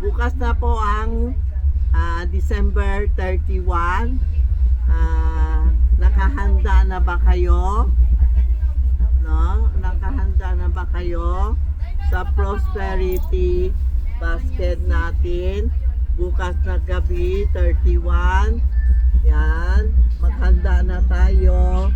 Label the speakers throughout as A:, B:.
A: Bukas na po ang December 31. Nakahanda na ba kayo? No? Nakahanda na ba kayo sa prosperity basket natin? Bukas na gabi, 31. Yan. Maghanda na tayo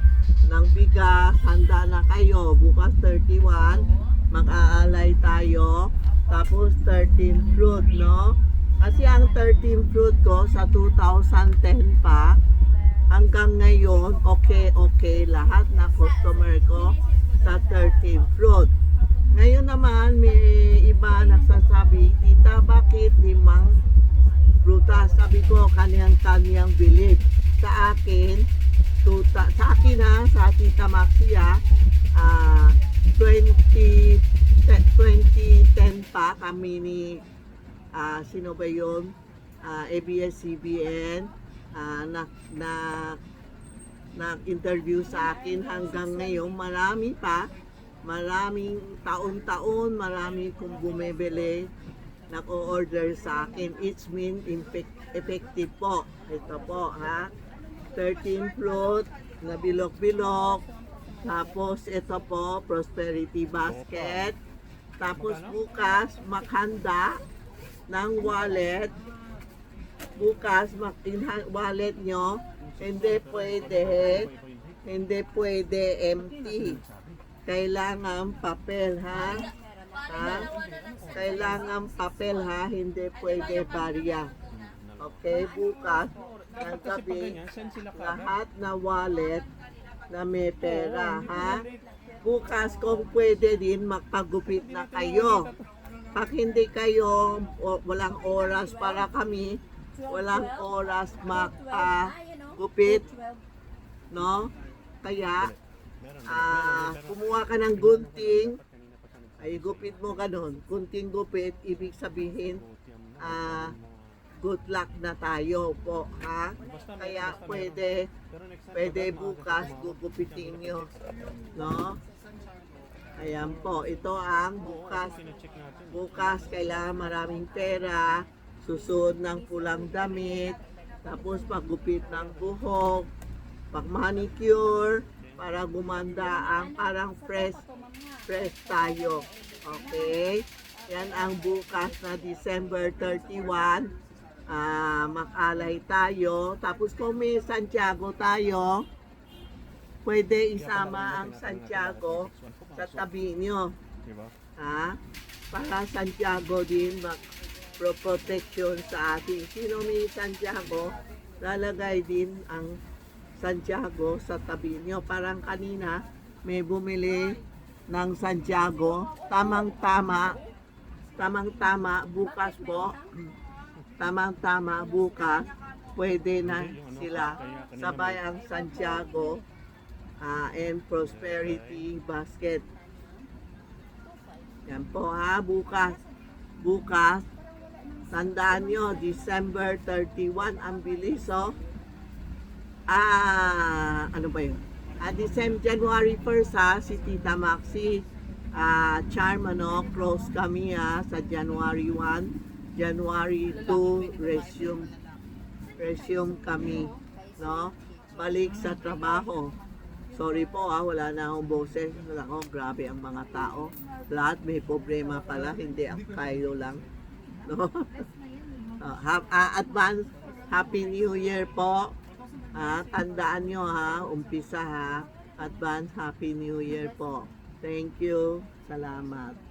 A: ng bigas. Handa na kayo. Bukas 31. Mag-aalay tayo. Tapos 13 fruit, no? Kasi ang 13 fruit ko sa 2010 pa, hanggang ngayon, okay lahat na customer ko sa 13 fruit. Ngayon naman, may iba nagsasabi, tita, bakit 5 prutas? Sabi ko, kaniyang bilib. Sa akin, sa tita Maxia, 2010 pa kami ni sino ba yun? ABS-CBN nag-interview sa akin hanggang ngayon. Maraming taon-taon, marami kong bumibili, nag-o-order sa akin. It's mean effective po. Ito po, ha? 13 fruit na bilog-bilog. Tapos ito po, prosperity basket. Tapos bukas, maghanda ng wallet. Bukas, wallet nyo, hindi pwede empty. Kailangan papel, ha? Kailangan papel, ha? Hindi pwede barya. Okay, bukas, ng gabi, lahat na wallet na may pera, ha? Bukas, kung pwede din, magpagupit na kayo. Pag hindi kayo, walang oras para kami, walang oras magpagupit, no? Kaya, kumuha ka ng gunting, ay gupit mo ganun. Gunting gupit, ibig sabihin, good luck na tayo po, ha? Kaya pwede bukas gugupitin nyo, no? Ayan po, ito ang bukas. Bukas kailangan maraming pera, susuot ng pulang damit, tapos paggupit ng buhok, pag-manicure, para gumanda ang parang fresh tayo. Okay? Yan ang bukas na December 31. Mag-alay tayo. Tapos kung may Santiago tayo, pwede isama ang Santiago sa tabi nyo. Ha? Para Santiago din mag-protection sa atin. Sino may Santiago, lalagay din ang Santiago sa tabi nyo. Parang kanina, may bumili ng Santiago. Tamang-tama, bukas po. Tamang-tama, bukas, pwede na sila sabay ang Santiago and prosperity basket. Yan po, ha, bukas, tandaan nyo, December 31, ang bilis, oh. Ano ba yun? January 1st, ha, si Tita Maxi, charm, close kami, ha, sa January 1, January 2, resume kami, no? Balik sa trabaho. Sorry po, wala na akong boses. Grabe ang mga tao. Lahat may problema pala, hindi ako kayo lang. No? Advance Happy New Year po. Tandaan nyo, ha, umpisa, ha. Advance Happy New Year po. Thank you. Salamat.